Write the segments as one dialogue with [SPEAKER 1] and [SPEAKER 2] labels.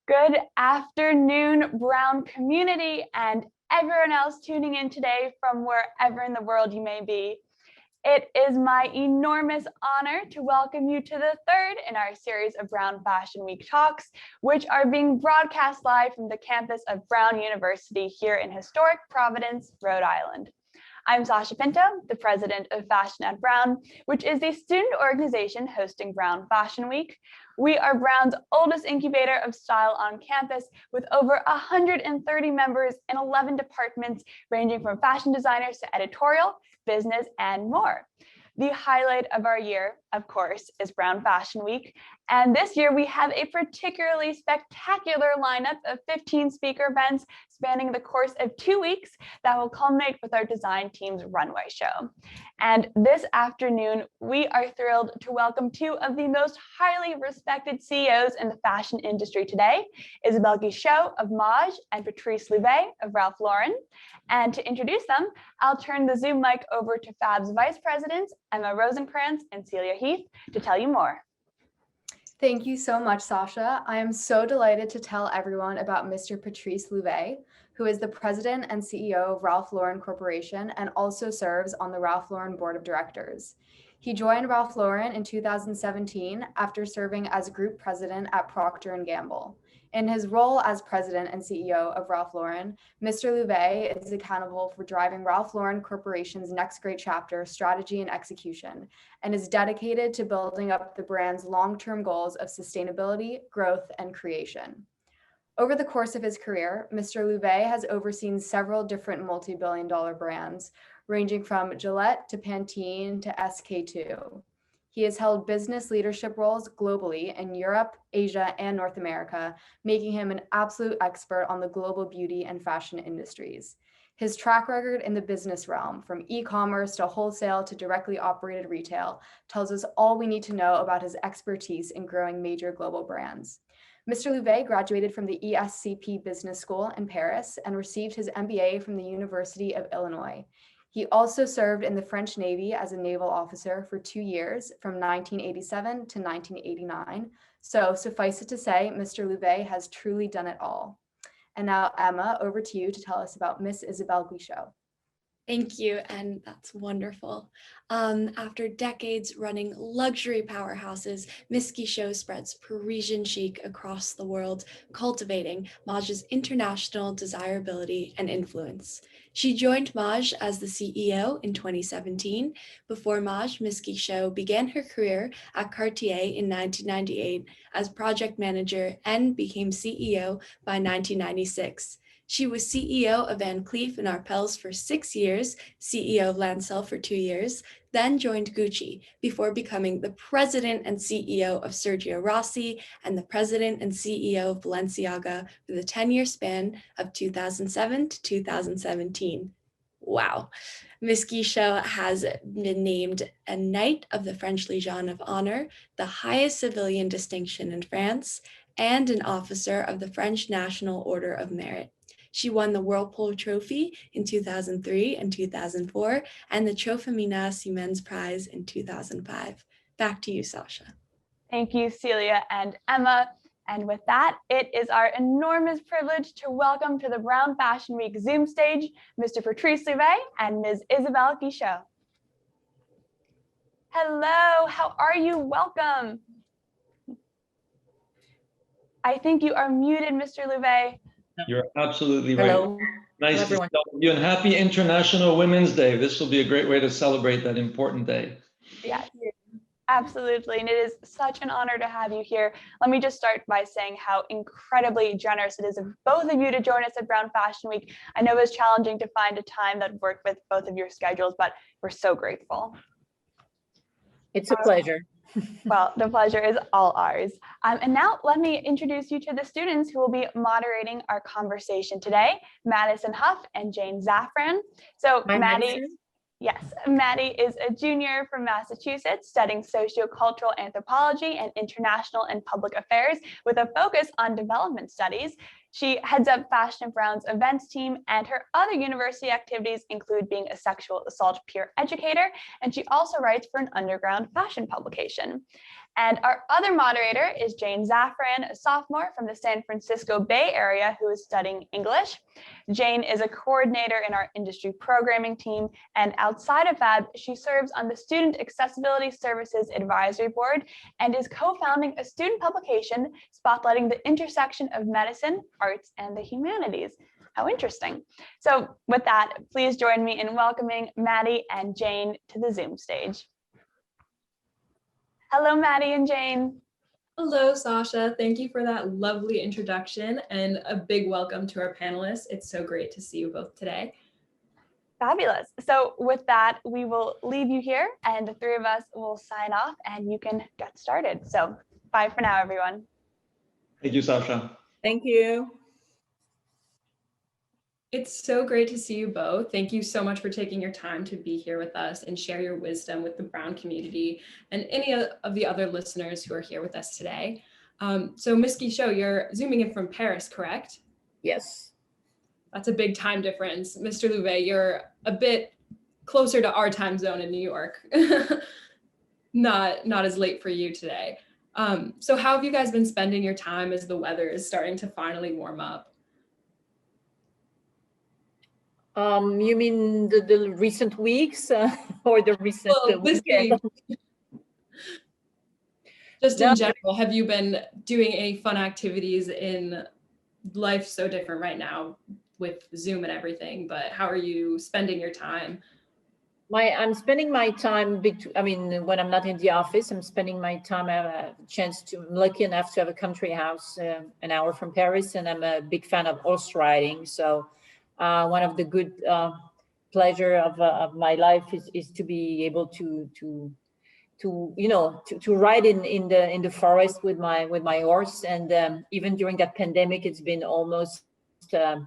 [SPEAKER 1] Good afternoon, Brown community, and everyone else tuning in today from wherever in the world you may be. It is my enormous honor to welcome you to the third in our series of Brown Fashion Week talks, which are being broadcast live from the campus of Brown University here in historic Providence, Rhode Island. I'm Sasha Pinto, the president of Fashion at Brown, which is the student organization hosting Brown Fashion Week. We are Brown's oldest incubator of style on campus, with over 130 members in 11 departments, ranging from fashion designers to editorial, business, and more. The highlight of our year, of course, is Brown Fashion Week. And this year we have a particularly spectacular lineup of 15 speaker events spanning the course of 2 weeks that will culminate with our design team's runway show. And this afternoon, we are thrilled to welcome two of the most highly respected CEOs in the fashion industry today, Isabelle Guichot of Maje and Patrice Louvet of Ralph Lauren. And to introduce them, I'll turn the Zoom mic over to Fab's Vice Presidents, Emma Rosenkranz and Celia Heath, to tell you more.
[SPEAKER 2] Thank you so much, Sasha. I am so delighted to tell everyone about Mr. Patrice Louvet, who is the president and CEO of Ralph Lauren Corporation and also serves on the Ralph Lauren Board of Directors. He joined Ralph Lauren in 2017 after serving as group president at Procter & Gamble. In his role as president and CEO of Ralph Lauren, Mr. Louvet is accountable for driving Ralph Lauren Corporation's next great chapter strategy and execution, and is dedicated to building up the brand's long-term goals of sustainability, growth, and creation. Over the course of his career, Mr. Louvet has overseen several different multi-billion-dollar brands, ranging from Gillette to Pantene to SK-II. He has held business leadership roles globally in Europe, Asia, and North America, making him an absolute expert on the global beauty and fashion industries. His track record in the business realm, from e-commerce to wholesale to directly operated retail, tells us all we need to know about his expertise in growing major global brands. Mr. Louvet graduated from the ESCP Business School in Paris and received his MBA from the University of Illinois. He also served in the French Navy as a naval officer for 2 years, from 1987 to 1989. So suffice it to say, Mr. Louvet has truly done it all. And now, Emma, over to you to tell us about Miss Isabelle Guichot.
[SPEAKER 3] Thank you, and that's wonderful. After decades running luxury powerhouses, Miss Guichot spreads Parisian chic across the world, cultivating Maje's international desirability and influence. She joined Maje as the CEO in 2017. Before Maje, Miss Guichot began her career at Cartier in 1998 as project manager and became CEO by 1996. She was CEO of Van Cleef & Arpels for 6 years, CEO of Lancel for 2 years, then joined Gucci before becoming the president and CEO of Sergio Rossi and the president and CEO of Balenciaga for the 10-year span of 2007 to 2017. Wow. Miss Guichot has been named a Knight of the French Legion of Honor, the highest civilian distinction in France, and an officer of the French National Order of Merit. She won the Whirlpool Trophy in 2003 and 2004, and the Trofemina Siemens Prize in 2005. Back to you, Sasha.
[SPEAKER 1] Thank you, Celia and Emma. And with that, it is our enormous privilege to welcome to the Brown Fashion Week Zoom stage, Mr. Patrice Louvet and Ms. Isabelle Guichot. Hello, how are you? Welcome. I think you are muted, Mr. Louvet.
[SPEAKER 4] You're absolutely right.
[SPEAKER 5] Hello.
[SPEAKER 4] Nice
[SPEAKER 5] Hello,
[SPEAKER 4] to see you, and happy International Women's Day. This will be a great way to celebrate that important day.
[SPEAKER 1] Yes, absolutely. And it is such an honor to have you here. Let me just start by saying how incredibly generous it is of both of you to join us at Brown Fashion Week. I know it was challenging to find a time that worked with both of your schedules, but we're so grateful.
[SPEAKER 5] It's a pleasure.
[SPEAKER 1] Well, the pleasure is all ours. And now let me introduce you to the students who will be moderating our conversation today, Madison Huff and Jane Zafran. So Maddie, yes, Maddie is a junior from Massachusetts studying sociocultural anthropology and international and public affairs with a focus on development studies. She heads up Fashion at Brown's events team, and her other university activities include being a sexual assault peer educator, and she also writes for an underground fashion publication. And our other moderator is Jane Zafran, a sophomore from the San Francisco Bay Area who is studying English. Jane is a coordinator in our industry programming team, and outside of Fab, she serves on the Student Accessibility Services Advisory Board and is co-founding a student publication spotlighting the intersection of medicine, arts, and the humanities. How interesting. So with that, please join me in welcoming Maddie and Jane to the Zoom stage. Hello, Maddie and Jane.
[SPEAKER 6] Hello, Sasha. Thank you for that lovely introduction and a big welcome to our panelists. It's so great to see you both today.
[SPEAKER 1] Fabulous. So with that, we will leave you here and the three of us will sign off and you can get started. So bye for now, everyone.
[SPEAKER 4] Thank you, Sasha.
[SPEAKER 5] Thank you.
[SPEAKER 6] It's so great to see you both. Thank you so much for taking your time to be here with us and share your wisdom with the Brown community and any of the other listeners who are here with us today. So Miss Guichot, you're zooming in from Paris, correct?
[SPEAKER 5] Yes.
[SPEAKER 6] That's a big time difference. Mr. Louvet, you're a bit closer to our time zone in New York. Not as late for you today. So how have you guys been spending your time as the weather is starting to finally warm up?
[SPEAKER 5] You mean the recent weeks or the recent weekend?
[SPEAKER 6] Just in general, have you been doing any fun activities in life? So different right now with Zoom and everything, but how are you spending your time?
[SPEAKER 5] I'm spending my time, when I'm not in the office, I'm spending my time. I have a chance I'm lucky enough to have a country house an hour from Paris, and I'm a big fan of horse riding. So one of the good pleasure of my life is to be able to ride in the forest with my horse. And even during that pandemic, it's been almost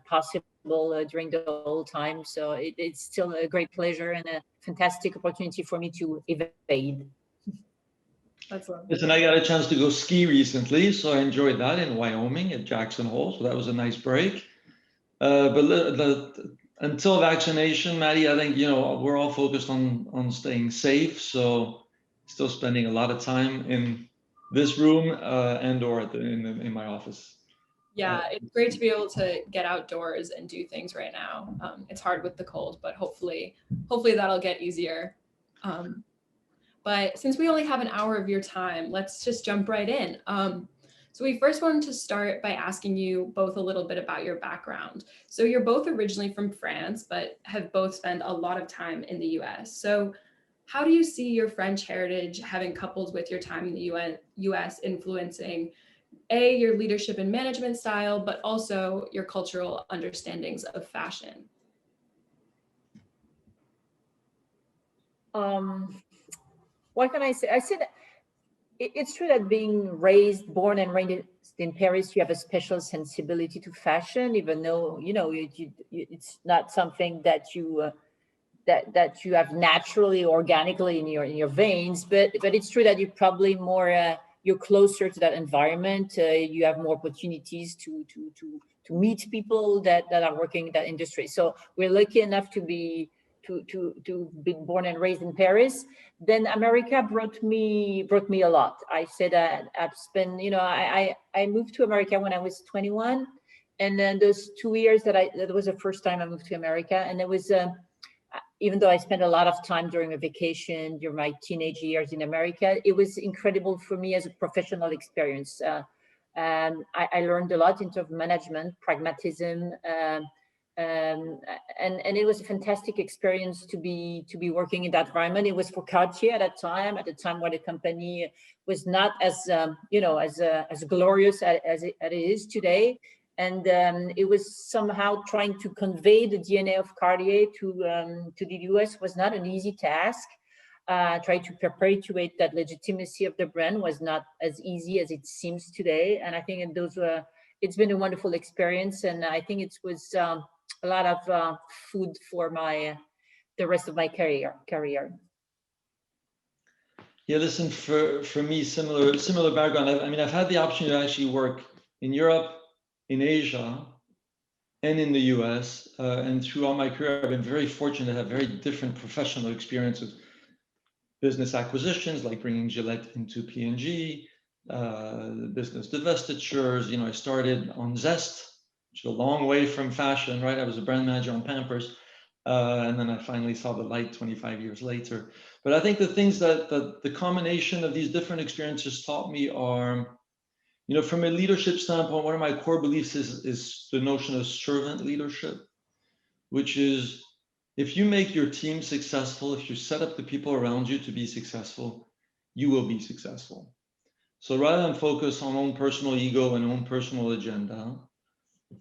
[SPEAKER 5] possible during the whole time. So it's still a great pleasure and a fantastic opportunity for me to evade.
[SPEAKER 6] That's lovely.
[SPEAKER 4] Listen, I got a chance to go ski recently, so I enjoyed that in Wyoming at Jackson Hole. So that was a nice break. But until vaccination, Maddie, I think, we're all focused on staying safe. So still spending a lot of time in this room and or in my office.
[SPEAKER 6] Yeah, it's great to be able to get outdoors and do things right now. It's hard with the cold, but hopefully that'll get easier. But since we only have an hour of your time, let's just jump right in. So we first wanted to start by asking you both a little bit about your background. So you're both originally from France, but have both spent a lot of time in the US. So how do you see your French heritage having coupled with your time in the US influencing your leadership and management style, but also your cultural understandings of fashion?
[SPEAKER 5] What can I say? I said it's true that born and raised in Paris, you have a special sensibility to fashion, even though it's not something that you that you have naturally, organically in your veins. But it's true that you're probably more you're closer to that environment. You have more opportunities to meet people that are working in that industry. So we're lucky enough to be born and raised in Paris. Then America brought me a lot. I said I've spent, I moved to America when I was 21, and then those 2 years that was the first time I moved to America, and it was even though I spent a lot of time during a vacation during my teenage years in America, it was incredible for me as a professional experience. And I learned a lot in terms of management, pragmatism. And it was a fantastic experience to be working in that environment. It was for 𝐀𝐿𝐇 at the time where the company was not as as glorious as it is today, and it was somehow trying to convey the DNA of Cartier to the US was not an easy task. Try to perpetuate that legitimacy of the brand was not as easy as it seems today, and I think it's been a wonderful experience, and I think it was a lot of food for the rest of my career.
[SPEAKER 4] Yeah, listen, for me, similar background. I've had the opportunity to actually work in Europe, in Asia, and in the US. And throughout my career, I've been very fortunate to have very different professional experiences. business acquisitions, like bringing Gillette into P&G, business divestitures. I started on Zest, which is a long way from fashion, right? I was a brand manager on Pampers. And then I finally saw the light 25 years later. But I think the things that the combination of these different experiences taught me are, from a leadership standpoint, one of my core beliefs is the notion of servant leadership, which is if you make your team successful, if you set up the people around you to be successful, you will be successful. So rather than focus on own personal ego and own personal agenda,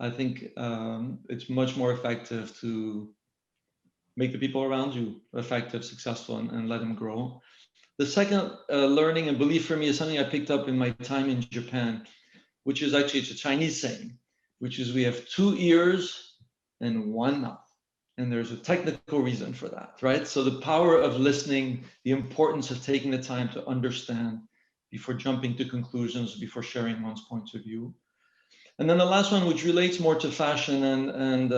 [SPEAKER 4] I think it's much more effective to make the people around you effective, successful, and let them grow. The second learning and belief for me is something I picked up in my time in Japan, which is actually, it's a Chinese saying, which is we have 2 ears and 1 mouth. And there's a technical reason for that, right? So the power of listening, the importance of taking the time to understand before jumping to conclusions, before sharing one's points of view. And then the last one, which relates more to fashion and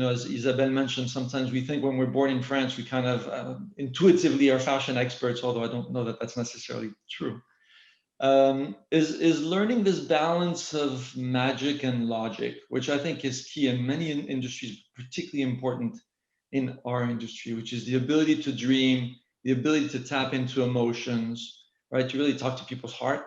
[SPEAKER 4] as Isabelle mentioned, sometimes we think when we're born in France, we kind of intuitively are fashion experts, although I don't know that that's necessarily true. Is learning this balance of magic and logic, which I think is key in many industries, particularly important in our industry, which is the ability to dream, the ability to tap into emotions, right? To really talk to people's heart,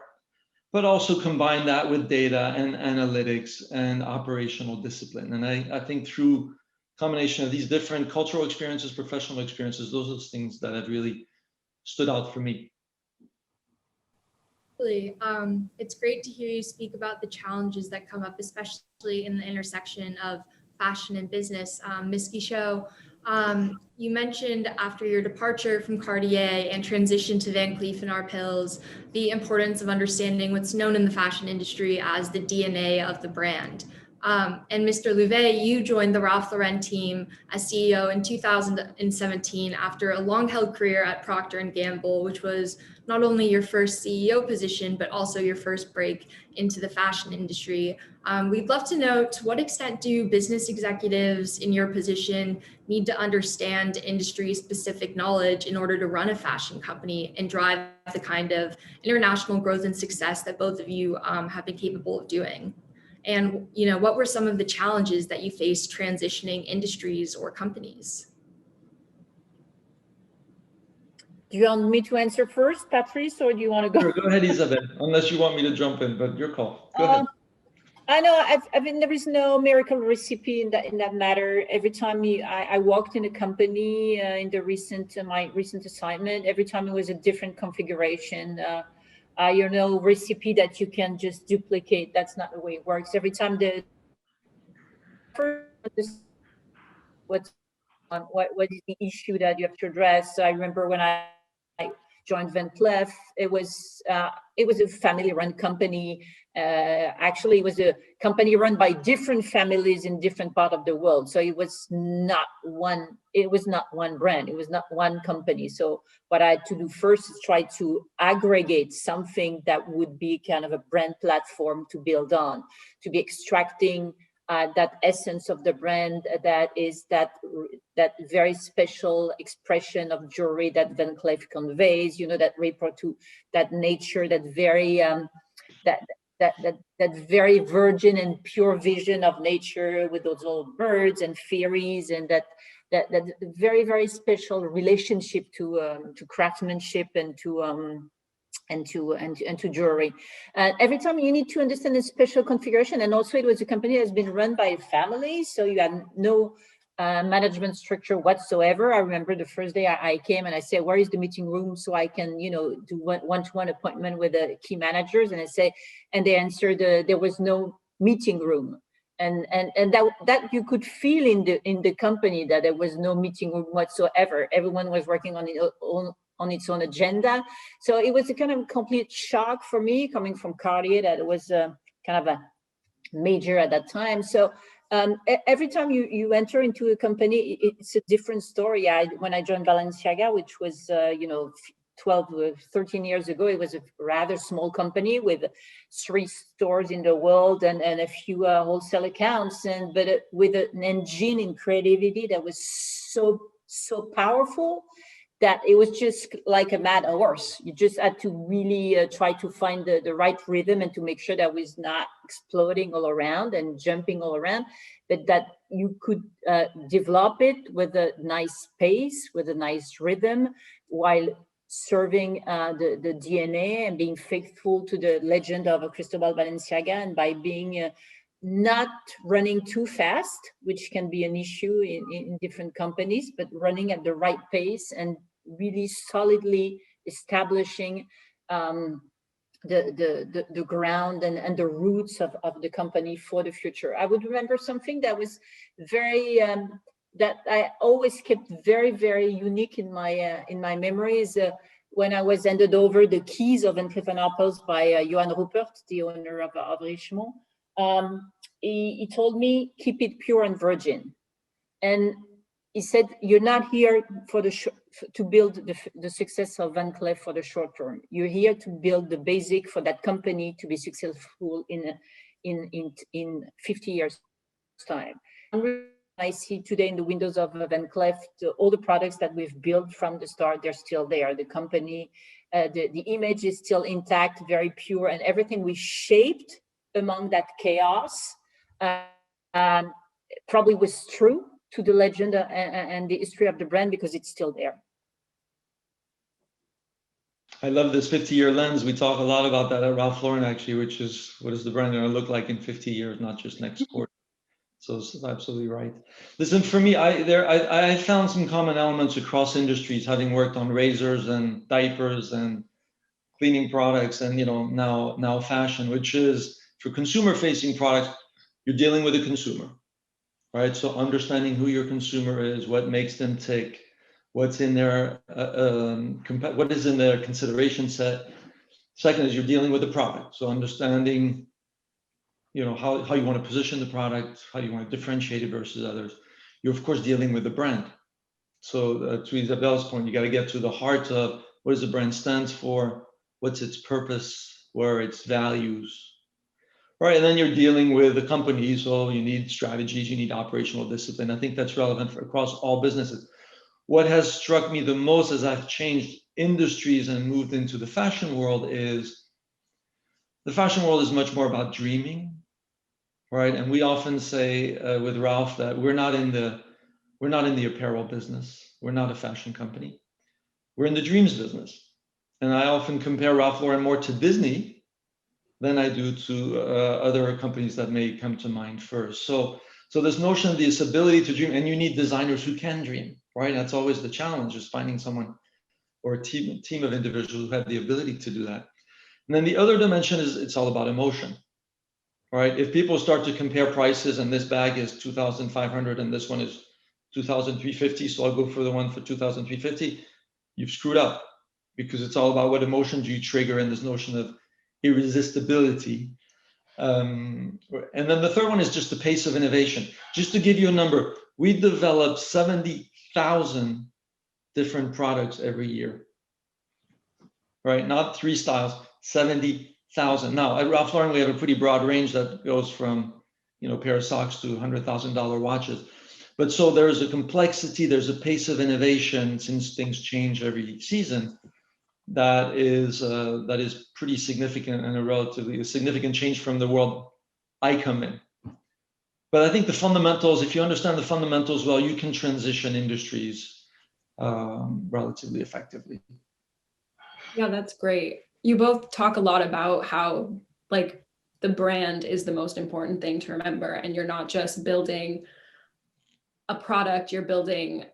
[SPEAKER 4] but also combine that with data and analytics and operational discipline. And I think through combination of these different cultural experiences, professional experiences, those are the things that have really stood out for me.
[SPEAKER 7] It's great to hear you speak about the challenges that come up, especially in the intersection of fashion and business. Ms. Guichot, you mentioned after your departure from Cartier and transition to Van Cleef & Arpels, the importance of understanding what's known in the fashion industry as the DNA of the brand. And Mr. Louvet, you joined the Ralph Lauren team as CEO in 2017 after a long-held career at Procter & Gamble, which was not only your first CEO position, but also your first break into the fashion industry. We'd love to know, to what extent do business executives in your position need to understand industry-specific knowledge in order to run a fashion company and drive the kind of international growth and success that both of you have been capable of doing? And what were some of the challenges that you faced transitioning industries or companies?
[SPEAKER 5] Do you want me to answer first, Patrice, or do you want to go?
[SPEAKER 4] Sure, go ahead, Isabelle, unless you want me to jump in, but your call. Go ahead.
[SPEAKER 5] I know. I mean, there is no miracle recipe in that matter. Every time I walked in a company in my recent assignment, every time it was a different configuration. Recipe that you can just duplicate. That's not the way it works. Every time what is the issue that you have to address? So I remember when I joined Van Cleef, it was a family-run company. Actually, it was a company run by different families in different parts of the world. So it was not one brand. It was not one company. So what I had to do first is try to aggregate something that would be kind of a brand platform to build on, to be extracting that essence of the brand, that is that very special expression of jewelry that Van Cleef conveys, that report to that nature, that very that very virgin and pure vision of nature with those little birds and fairies, and that very, very special relationship to craftsmanship and to jewelry. Every time you need to understand the special configuration, and also it was a company that's been run by a family, so you had no management structure whatsoever. I remember the first day I came and I said, "Where is the meeting room so I can, do one-to-one appointment with the key managers?" And they answered, there was no meeting room. And that you could feel in the company, that there was no meeting room whatsoever. Everyone was working on its own agenda. So it was a kind of complete shock for me, coming from Cartier, that it was kind of a major at that time. So every time you enter into a company, it's a different story. When I joined Balenciaga, which was 13 years ago, it was a rather small company with 3 stores in the world and a few wholesale accounts, but with an engine in creativity that was so powerful that it was just like a mad horse. You just had to really try to find the right rhythm and to make sure that was not exploding all around and jumping all around, but that you could develop it with a nice pace, with a nice rhythm, while serving the DNA and being faithful to the legend of Cristobal Balenciaga, and by being not running too fast, which can be an issue in different companies, but running at the right pace and really solidly establishing the ground and the roots of the company for the future. I would remember something that was very, that I always kept very, very unique in my memories. When I was handed over the keys of Entrepreneur Pulse by Johan Rupert, the owner of Richemont, he told me, keep it pure and virgin. And he said, you're not here for to build the success of Van Cleef for the short term. You're here to build the basic for that company to be successful in 50 years time. I see today in the windows of Van Cleef, all the products that we've built from the start, they're still there. The company, the image is still intact, very pure, and everything we shaped among that chaos probably was true to the legend and the history of the brand, because it's still there.
[SPEAKER 4] I love this 50-year lens. We talk a lot about that at Ralph Lauren, actually, which is, what is the brand going to look like in 50 years, not just next quarter. So this is absolutely right. Listen, for me, I found some common elements across industries, having worked on razors and diapers and cleaning products, and now fashion, which is, for consumer-facing products, you're dealing with a consumer, right? So understanding who your consumer is, what makes them tick, what's in their what is in their consideration set. Second is you're dealing with the product, so understanding how you want to position the product, how you want to differentiate it versus others. You're of course dealing with the brand. So to Isabelle's point, you got to get to the heart of what does the brand stands for, what's its purpose, what are its values, right? And then you're dealing with the company, so you need strategies, you need operational discipline. I think that's relevant across all businesses. What has struck me the most as I've changed industries and moved into the fashion world is the fashion world is much more about dreaming, right? And we often say with Ralph that we're not in the apparel business. We're not a fashion company. We're in the dreams business. And I often compare Ralph Lauren more to Disney than I do to other companies that may come to mind first. So this notion of this ability to dream, and you need designers who can dream, right? That's always the challenge, is finding someone or a team of individuals who have the ability to do that. And then the other dimension is it's all about emotion, right? If people start to compare prices, and this bag is 2,500 and this one is 2,350, so I'll go for the one for 2,350, you've screwed up, because it's all about what emotion do you trigger in this notion of irresistibility. And then the third one is just the pace of innovation. Just to give you a number, we develop 70,000 different products every year, right? Not 3 styles, 70,000. Now at Ralph Lauren, we have a pretty broad range that goes from, a pair of socks to $100,000 watches. But so there's a complexity, there's a pace of innovation, since things change every season, that is pretty significant, and a significant change from the world I come in. But I think the fundamentals, if you understand the fundamentals well, you can transition industries relatively effectively.
[SPEAKER 6] Yeah, that's great. You both talk a lot about how the brand is the most important thing to remember, and you're not just building a product, you're building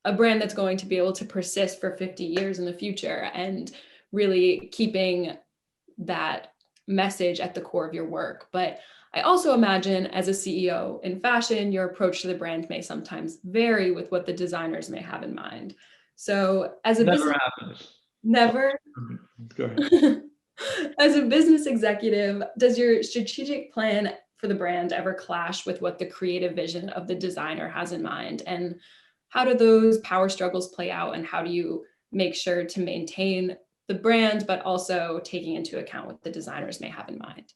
[SPEAKER 6] a brand that's going to be able to persist for 50 years in the future, and really keeping that message at the core of your work. But I also imagine, as a CEO in fashion, your approach to the brand may sometimes vary with what the designers may have in mind. So as a
[SPEAKER 4] Never happens.
[SPEAKER 6] Never?
[SPEAKER 4] Go ahead.
[SPEAKER 6] As a business executive, does your strategic plan for the brand ever clash with what the creative vision of the designer has in mind? And how do those power struggles play out, and how do you make sure to maintain the brand, but also taking into account what the designers may have in mind?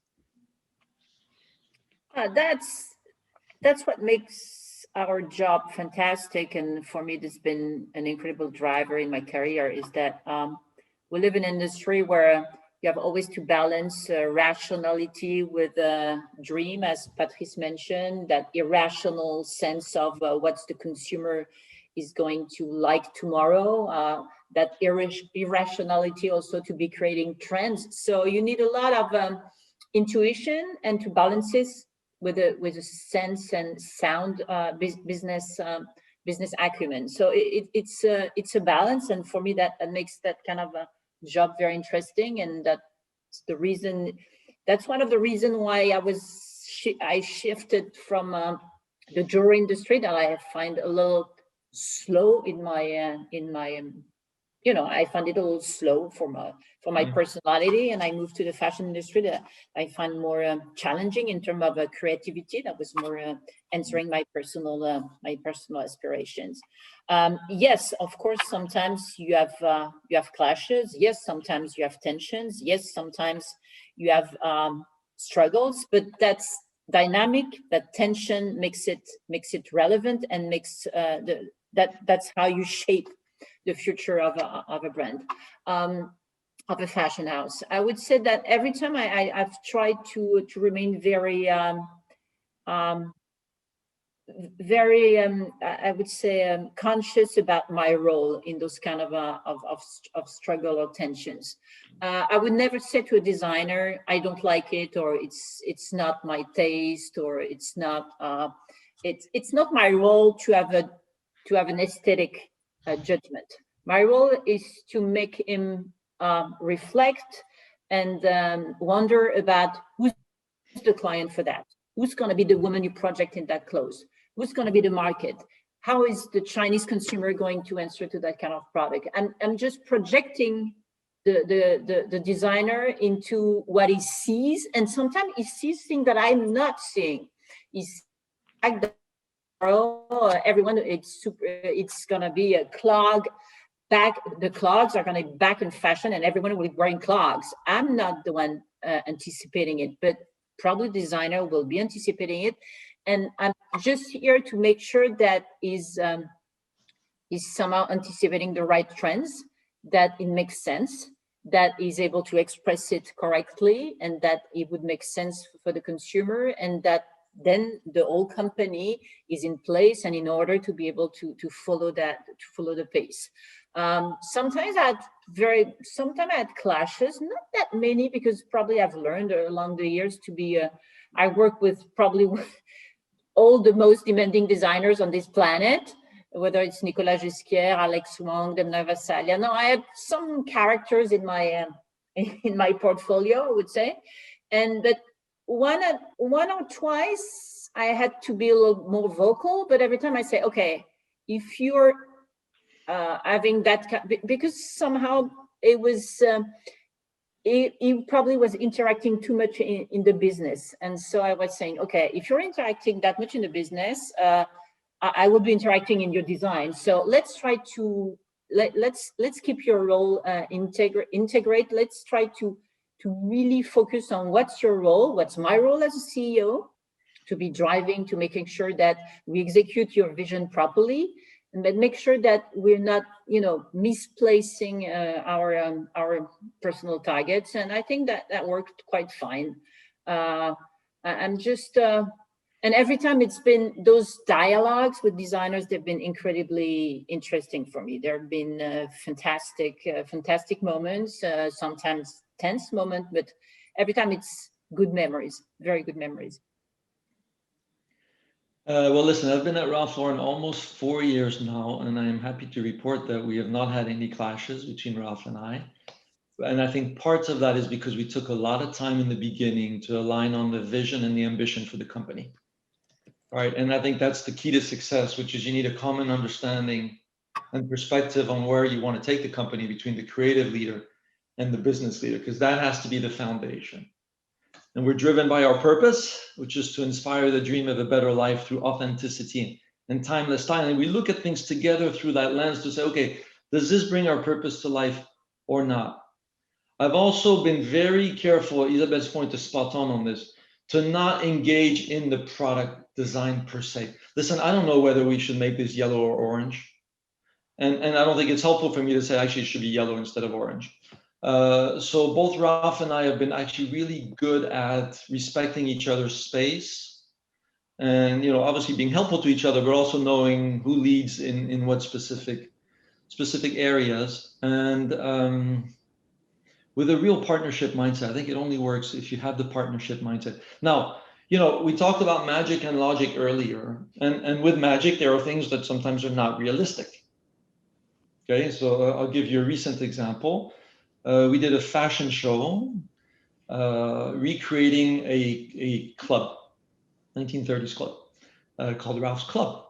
[SPEAKER 5] That's what makes our job fantastic, and for me, it's been an incredible driver in my career, is that we live in an industry where you have always to balance rationality with a dream, as Patrice mentioned, that irrational sense of what's the consumer is going to like tomorrow, that irrationality also to be creating trends. So you need a lot of intuition and to balance this with a sense and sound business acumen. So it's a balance, and for me that makes that kind of a job very interesting, and that's one of the reasons why I shifted from the jewelry industry that I find a little slow in my I find it a little slow for my personality, and I moved to the fashion industry that I find more challenging in terms of creativity. That was more answering my personal aspirations. Yes, of course, sometimes you have clashes. Yes, sometimes you have tensions. Yes, sometimes you have struggles, but that's dynamic. That tension makes it relevant and makes that's how you shape the future of a brand, of a fashion house. I would say that every time I've tried to remain very I would say conscious about my role in those kind of struggle or tensions. I would never say to a designer, I don't like it, or it's not my taste, or it's not my role to have an aesthetic judgment. My role is to make him reflect and wonder about who's the client for that. Who's going to be the woman you project in that clothes? Who's going to be the market? How is the Chinese consumer going to answer to that kind of product? I'm just projecting the designer into what he sees, and sometimes he sees things that I'm not seeing. He's like the everyone, it's going to be a clog. The clogs are going to be back in fashion, and everyone will be wearing clogs. I'm not the one anticipating it, but probably the designer will be anticipating it. And I'm just here to make sure that is somehow anticipating the right trends, that it makes sense, that is able to express it correctly, and that it would make sense for the consumer, and that then the whole company is in place and in order to be able to follow the pace. Sometimes I had clashes, not that many, because probably I've learned along the years to be I work with probably all the most demanding designers on this planet, whether it's Nicolas Ghesquière, Alex Wong, Demna Vasalia. No, I had some characters in my portfolio, I would say, but one or twice I had to be a little more vocal. But every time I say, okay, if you're having that, because somehow it was he probably was interacting too much in the business, and so I was saying, okay, if you're interacting that much in the business, I will be interacting in your design. So let's try to let's keep your role integrate. Let's try to really focus on what's your role, what's my role as a CEO, to be driving, to making sure that we execute your vision properly, and then make sure that we're not, misplacing our personal targets. And I think that worked quite fine. I'm just, and every time it's been those dialogues with designers, they've been incredibly interesting for me. There have been fantastic moments, sometimes tense moments, but every time it's good memories, very good memories.
[SPEAKER 4] Well, listen, I've been at Ralph Lauren almost 4 years now, and I am happy to report that we have not had any clashes between Ralph and I. And I think parts of that is because we took a lot of time in the beginning to align on the vision and the ambition for the company. All right, and I think that's the key to success, which is you need a common understanding and perspective on where you want to take the company between the creative leader and the business leader, because that has to be the foundation. And we're driven by our purpose, which is to inspire the dream of a better life through authenticity and timeless style. And we look at things together through that lens to say, okay, does this bring our purpose to life or not? I've also been very careful, Isabelle's point is spot on this, to not engage in the product design per se. Listen, I don't know whether we should make this yellow or orange. And I don't think it's helpful for me to say actually it should be yellow instead of orange. So both Ralph and I have been actually really good at respecting each other's space, and obviously being helpful to each other, but also knowing who leads in what specific areas. And with a real partnership mindset, I think it only works if you have the partnership mindset. Now, we talked about magic and logic earlier, and with magic, there are things that sometimes are not realistic. Okay, so I'll give you a recent example. We did a fashion show recreating a club, 1930s club, called Ralph's Club.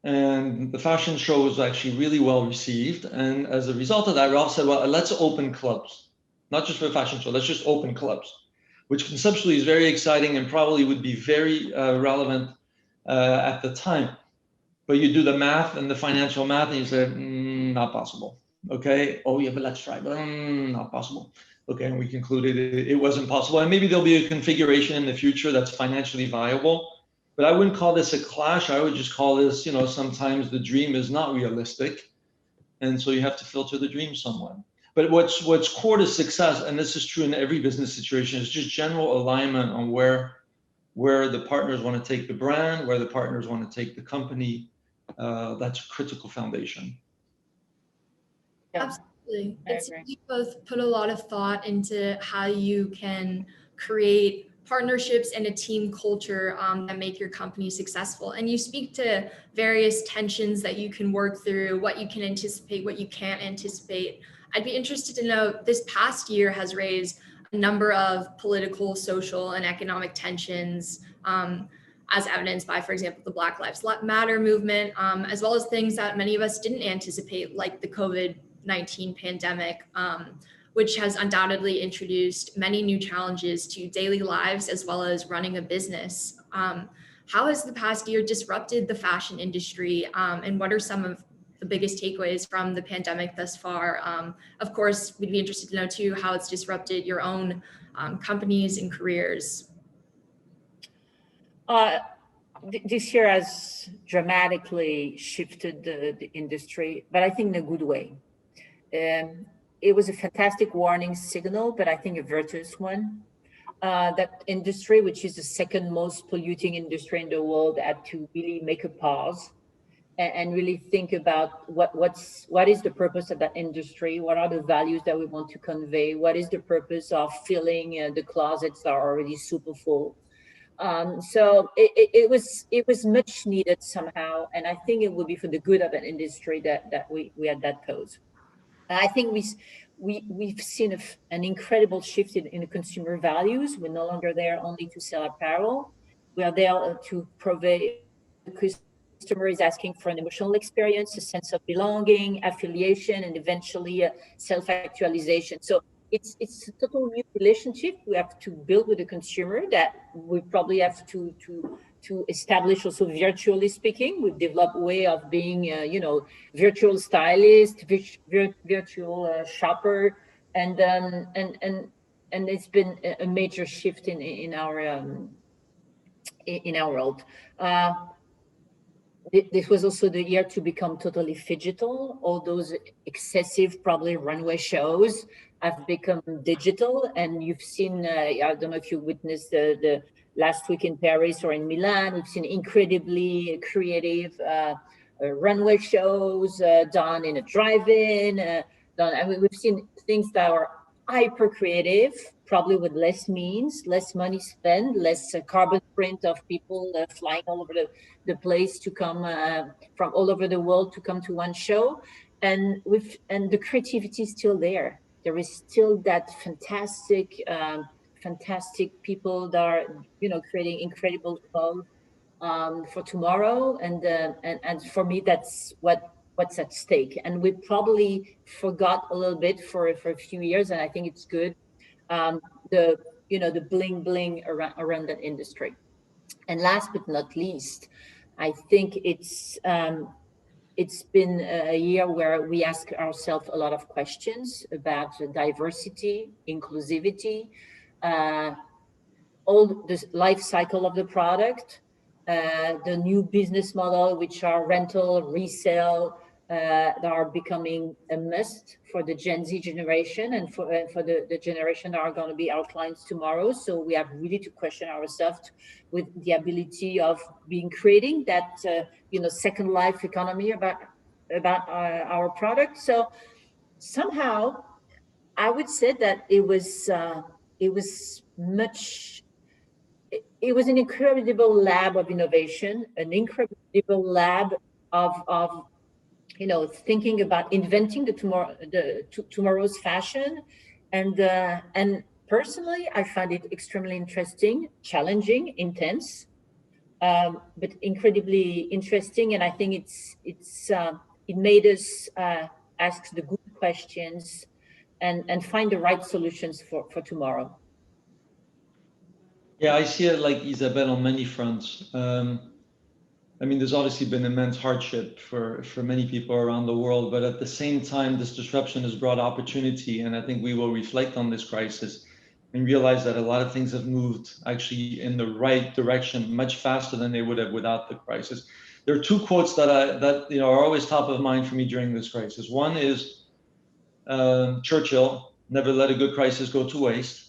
[SPEAKER 4] And the fashion show was actually really well received. And as a result of that, Ralph said, well, let's open clubs, not just for a fashion show, let's just open clubs, which conceptually is very exciting and probably would be very relevant at the time. But you do the math and the financial math and you say, not possible. Okay. Oh yeah, but let's try. Not possible. Okay. And we concluded it wasn't possible. And maybe there'll be a configuration in the future that's financially viable. But I wouldn't call this a clash. I would just call this, sometimes the dream is not realistic. And so you have to filter the dream somewhat. But what's core to success, and this is true in every business situation, is just general alignment on where the partners want to take the brand, where the partners want to take the company. That's a critical foundation.
[SPEAKER 7] Yeah. Absolutely. It's you both put a lot of thought into how you can create partnerships and a team culture that make your company successful. And you speak to various tensions that you can work through, what you can anticipate, what you can't anticipate. I'd be interested to know, this past year has raised a number of political, social, and economic tensions, as evidenced by, for example, the Black Lives Matter movement, as well as things that many of us didn't anticipate, like the COVID-19 pandemic, which has undoubtedly introduced many new challenges to daily lives as well as running a business. How has the past year disrupted the fashion industry, and what are some of the biggest takeaways from the pandemic thus far? Of course, we'd be interested to know too how it's disrupted your own companies and careers.
[SPEAKER 5] This year has dramatically shifted the industry, but I think in a good way. It was a fantastic warning signal, but I think a virtuous one. That industry, which is the second most polluting industry in the world, had to really make a pause and really think about what is the purpose of that industry, what are the values that we want to convey, what is the purpose of filling the closets that are already super full. So it was much needed somehow, and I think it would be for the good of an industry that we had that pause. And I think we've seen an incredible shift in the consumer values. We're no longer there only to sell apparel. We are there to provide. The customer is asking for an emotional experience, a sense of belonging, affiliation, and eventually self-actualization. So it's a total new relationship we have to build with the consumer that we probably have to establish also virtually speaking. We've developed a way of being, virtual stylist, virtual shopper, and it's been a major shift in our world. This was also the year to become totally phygital. All those excessive, probably runway shows have become digital. And you've seen, I don't know if you witnessed the last week in Paris or in Milan, we've seen incredibly creative runway shows done in a drive-in. We've seen things that are hyper creative, probably with less means, less money spent, less carbon print of people flying all over the place to come from all over the world to come to one show. And the creativity is still there. There is still that fantastic people that are, creating incredible clothes for tomorrow. And for me, that's what's at stake. And we probably forgot a little bit for a few years, and I think it's good. The bling bling around that industry. And last but not least, I think it's been a year where we ask ourselves a lot of questions about diversity, inclusivity, all the life cycle of the product, the new business model, which are rental, resale, that are becoming a must for the Gen Z generation and for the generation that are going to be our clients tomorrow. So we have really to question ourselves with the ability of creating that second life economy about our product. So somehow I would say that it was an incredible lab of innovation, an incredible lab of thinking about inventing tomorrow's fashion, and personally, I find it extremely interesting, challenging, intense, but incredibly interesting. And I think it made us ask the good questions and find the right solutions for tomorrow.
[SPEAKER 4] Yeah, I see it like Isabelle on many fronts. I mean, there's obviously been immense hardship for many people around the world, but at the same time, this disruption has brought opportunity. And I think we will reflect on this crisis and realize that a lot of things have moved actually in the right direction much faster than they would have without the crisis. There are two quotes that are always top of mind for me during this crisis. One is Churchill, "Never let a good crisis go to waste."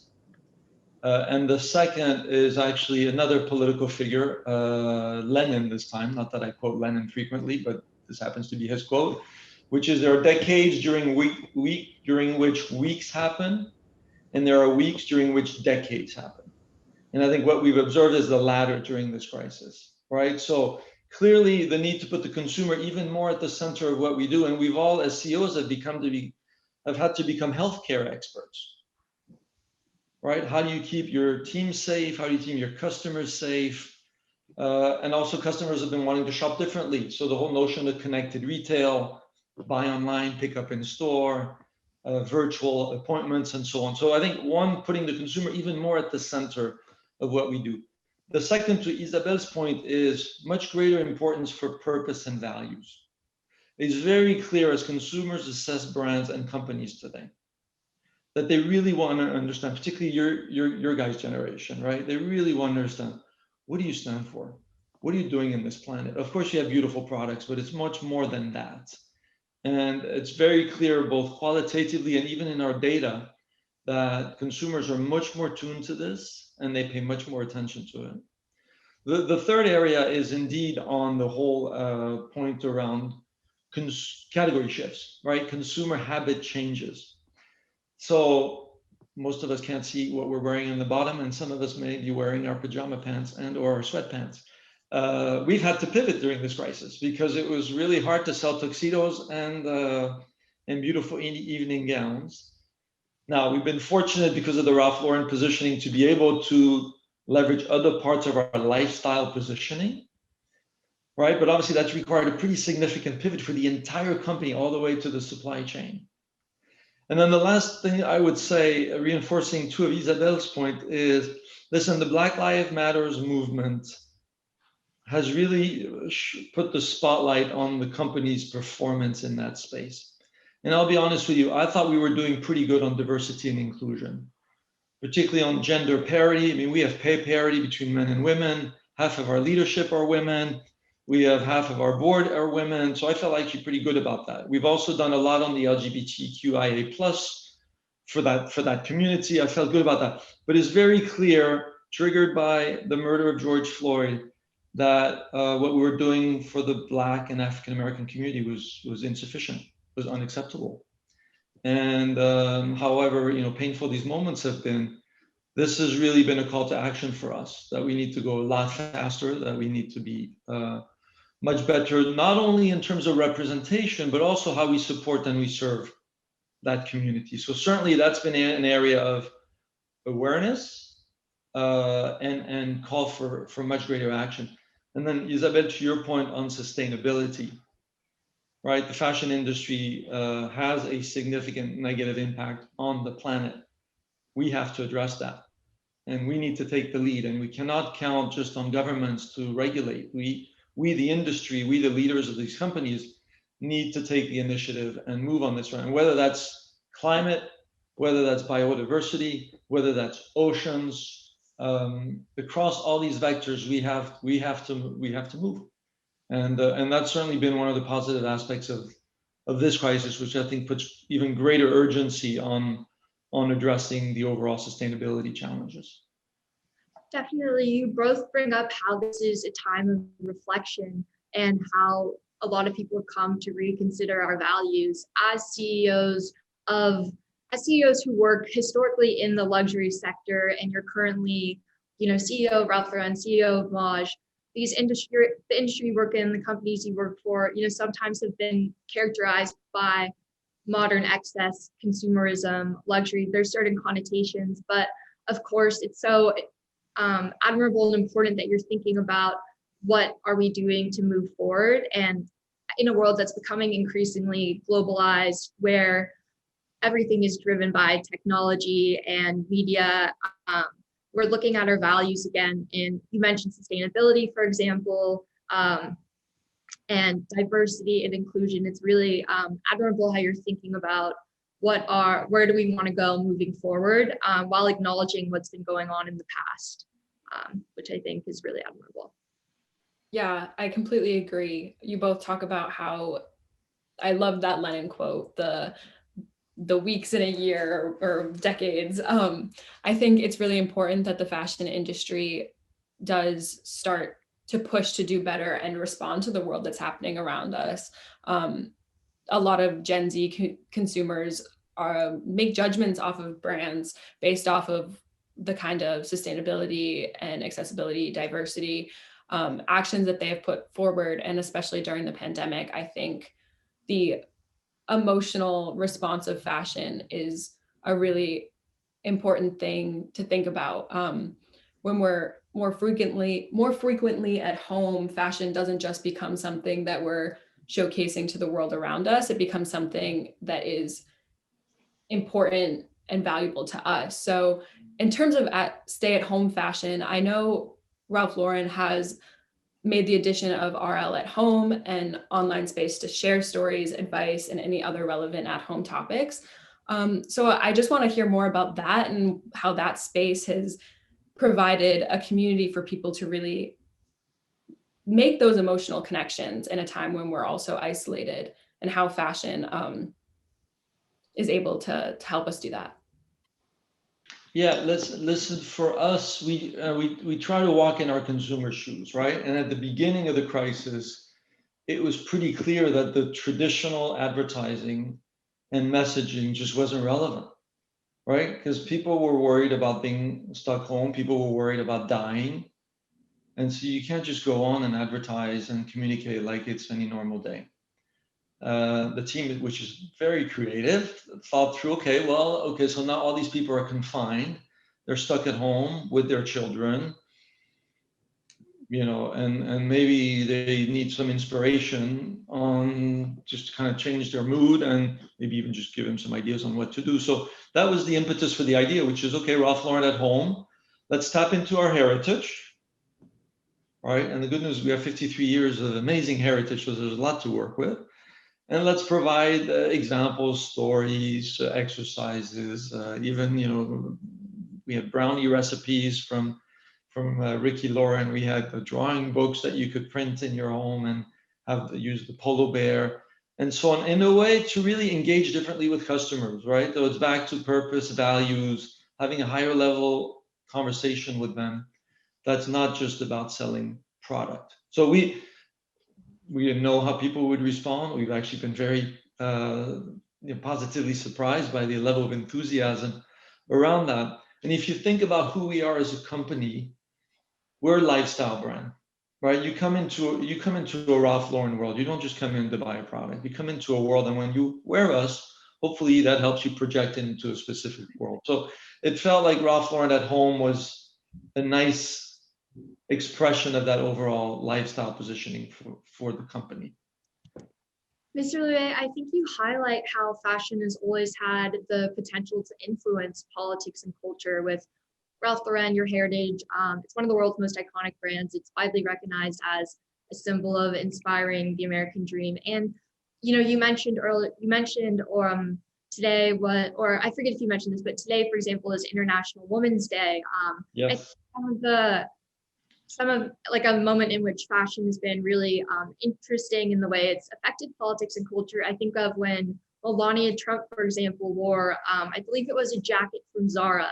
[SPEAKER 4] And the second is actually another political figure, Lenin this time, not that I quote Lenin frequently, but this happens to be his quote, which is, "There are decades during which weeks happen, and there are weeks during which decades happen." And I think what we've observed is the latter during this crisis, right? So clearly the need to put the consumer even more at the center of what we do. And we've all, as CEOs, have had to become healthcare experts. Right? How do you keep your team safe? How do you keep your customers safe? And also customers have been wanting to shop differently. So the whole notion of connected retail, buy online, pick up in store, virtual appointments, and so on. So I think one, putting the consumer even more at the center of what we do. The second, to Isabelle's point, is much greater importance for purpose and values. It's very clear as consumers assess brands and companies today that they really want to understand, particularly your guys' generation, right? They really want to understand, what do you stand for? What are you doing in this planet? Of course, you have beautiful products, but it's much more than that. And it's very clear, both qualitatively and even in our data, that consumers are much more tuned to this and they pay much more attention to it. The third area is indeed on the whole point around category shifts, right? Consumer habit changes. So most of us can't see what we're wearing in the bottom, and some of us may be wearing our pajama pants and or our sweatpants. We've had to pivot during this crisis because it was really hard to sell tuxedos and beautiful evening gowns. Now, we've been fortunate because of the Ralph Lauren positioning to be able to leverage other parts of our lifestyle positioning, right? But obviously that's required a pretty significant pivot for the entire company all the way to the supply chain. And then the last thing I would say, reinforcing two of Isabelle's point, is, listen, the Black Lives Matter movement has really put the spotlight on the company's performance in that space. And I'll be honest with you, I thought we were doing pretty good on diversity and inclusion, particularly on gender parity. I mean, we have pay parity between men and women. Half of our leadership are women. We have half of our board are women. So I felt actually pretty good about that. We've also done a lot on the LGBTQIA+ for that community. I felt good about that. But it's very clear, triggered by the murder of George Floyd, that what we were doing for the Black and African American community was insufficient, was unacceptable. And however, painful these moments have been, this has really been a call to action for us, that we need to go a lot faster, that we need to be much better, not only in terms of representation, but also how we support and we serve that community. So certainly that's been an area of awareness and call for much greater action. And then Isabelle, to your point on sustainability, right? The fashion industry has a significant negative impact on the planet. We have to address that. And we need to take the lead, and we cannot count just on governments to regulate. We, the industry, we, the leaders of these companies, need to take the initiative and move on this front. And whether that's climate, whether that's biodiversity, whether that's oceans, across all these vectors, we have to move, and that's certainly been one of the positive aspects of this crisis, which I think puts even greater urgency on addressing the overall sustainability challenges.
[SPEAKER 7] Definitely, you both bring up how this is a time of reflection and how a lot of people have come to reconsider our values as CEOs who work historically in the luxury sector, and you're currently, CEO of Ralph Lauren, CEO of Maje. The industry you work in, the companies you work for, sometimes have been characterized by modern excess, consumerism, luxury. There's certain connotations, but of course, it's so admirable and important that you're thinking about what are we doing to move forward. And in a world that's becoming increasingly globalized, where everything is driven by technology and media, we're looking at our values again. And you mentioned sustainability, for example, and diversity and inclusion. It's really admirable how you're thinking about where do we want to go moving forward, while acknowledging what's been going on in the past, which I think is really admirable.
[SPEAKER 6] Yeah, I completely agree. You both talk about how, I love that Lenin quote, the weeks in a year or decades. I think it's really important that the fashion industry does start to push to do better and respond to the world that's happening around us. A lot of Gen Z consumers make judgments off of brands based off of the kind of sustainability and accessibility, diversity actions that they have put forward. And especially during the pandemic, I think the emotional response of fashion is a really important thing to think about. When we're more frequently at home, fashion doesn't just become something that we're showcasing to the world around us. It becomes something that is important and valuable to us. So in terms of stay-at-home fashion, I know Ralph Lauren has made the addition of RL at home and online space to share stories, advice, and any other relevant at-home topics. So I just want to hear more about that and how that space has provided a community for people to really make those emotional connections in a time when we're also isolated, and how fashion is able to help us do that.
[SPEAKER 4] Yeah, listen. For us, we try to walk in our consumer shoes, right? And at the beginning of the crisis, it was pretty clear that the traditional advertising and messaging just wasn't relevant, right? Because people were worried about being stuck home. People were worried about dying. And so you can't just go on and advertise and communicate like it's any normal day. The team, which is very creative, thought through, okay, so now all these people are confined. They're stuck at home with their children, and maybe they need some inspiration on just to kind of change their mood, and maybe even just give them some ideas on what to do. So that was the impetus for the idea, which is, okay, Ralph Lauren at home, let's tap into our heritage, right? And the good news, we have 53 years of amazing heritage, so there's a lot to work with. And let's provide examples, stories, exercises, even, we had brownie recipes from Ricky Lauren. We had drawing books that you could print in your home and use the polo bear and so on, in a way to really engage differently with customers, right? So it's back to purpose, values, having a higher level conversation with them. That's not just about selling product. So we didn't know how people would respond. We've actually been very positively surprised by the level of enthusiasm around that. And if you think about who we are as a company, we're a lifestyle brand, right? You come into a Ralph Lauren world. You don't just come in to buy a product. You come into a world, and when you wear us, hopefully that helps you project into a specific world. So it felt like Ralph Lauren at home was a nice expression of that overall lifestyle positioning for the company.
[SPEAKER 7] Mr. Louvet, I think you highlight how fashion has always had the potential to influence politics and culture. With Ralph Lauren, your heritage, it's one of the world's most iconic brands. It's widely recognized as a symbol of inspiring the American dream. And you mentioned today was, or I forget if you mentioned this, but today, for example, is International Women's Day. I think some of like a moment in which fashion has been really interesting in the way it's affected politics and culture. I think of when Melania Trump, for example, wore, I believe it was a jacket from Zara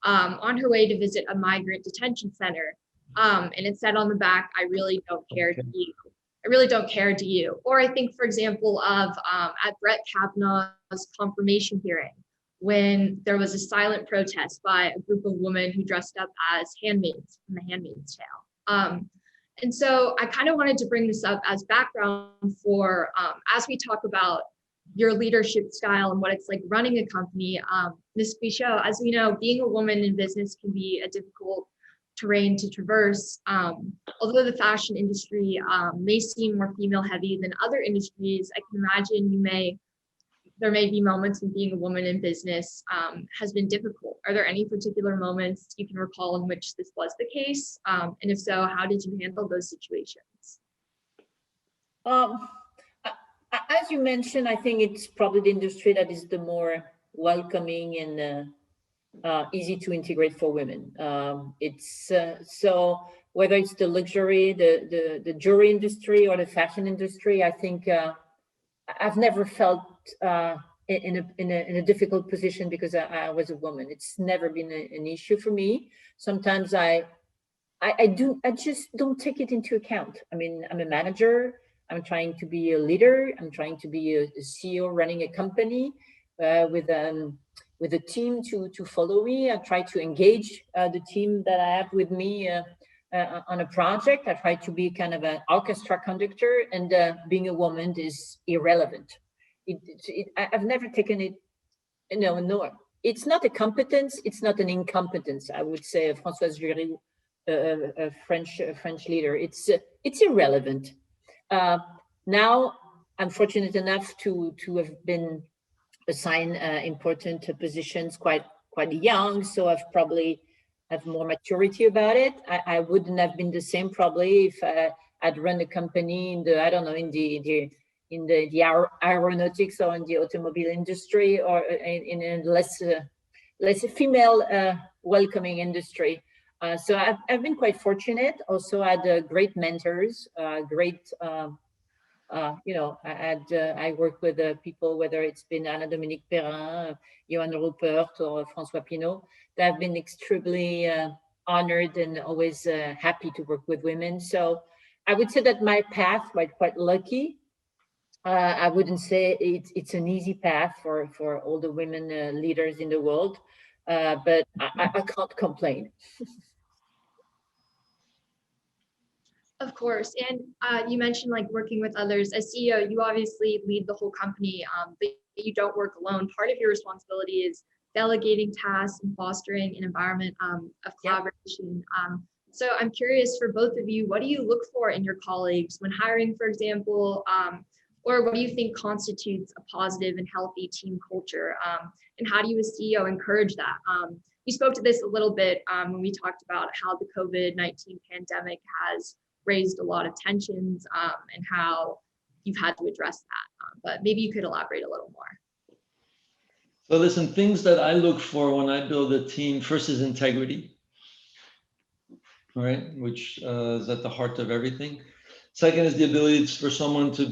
[SPEAKER 7] on her way to visit a migrant detention center. And it said on the back, "I really don't care to you. I really don't care to you." Or I think, for example, of at Brett Kavanaugh's confirmation hearing, when there was a silent protest by a group of women who dressed up as handmaids from The Handmaid's Tale. And so I kind of wanted to bring this up as background for, as we talk about your leadership style and what it's like running a company. Ms. Guichot, as we know, being a woman in business can be a difficult terrain to traverse. Although the fashion industry may seem more female heavy than other industries, I can imagine there may be moments when being a woman in business has been difficult. Are there any particular moments you can recall in which this was the case? And if so, how did you handle those situations?
[SPEAKER 5] As you mentioned, I think it's probably the industry that is the more welcoming and easy to integrate for women. So whether it's the luxury, the jewelry industry or the fashion industry, I think I've never felt in a difficult position because I was a woman. It's never been an issue for me. Sometimes I just don't take it into account. I mean, I'm a manager. I'm trying to be a leader. I'm trying to be a CEO running a company with a team to follow me. I try to engage the team that I have with me on a project. I try to be kind of an orchestra conductor, and being a woman is irrelevant. I've never taken it, no. It's not a competence. It's not an incompetence. I would say Françoise Jury, a French leader. It's irrelevant. Now I'm fortunate enough to have been assigned important positions quite young, so I've probably have more maturity about it. I wouldn't have been the same probably if I'd run a company in the, I don't know, in the aeronautics or in the automobile industry, or in a less female welcoming industry. So I've been quite fortunate. Also, I had great mentors, I work with people, whether it's been Anna-Dominique Perrin, Johan Rupert, or François Pinault, that have been extremely honored and always happy to work with women. So I would say that my path was quite lucky. I wouldn't say it's an easy path for all the women leaders in the world, but I can't complain.
[SPEAKER 7] Of course. And you mentioned like working with others. As CEO, you obviously lead the whole company, but you don't work alone. Part of your responsibility is delegating tasks and fostering an environment of collaboration. So I'm curious for both of you, what do you look for in your colleagues when hiring, for example, or what do you think constitutes a positive and healthy team culture? And how do you as CEO encourage that? You spoke to this a little bit when we talked about how the COVID-19 pandemic has raised a lot of tensions and how you've had to address that. But maybe you could elaborate a little more.
[SPEAKER 4] So listen, things that I look for when I build a team, first is integrity, all right, which is at the heart of everything. Second is the ability for someone to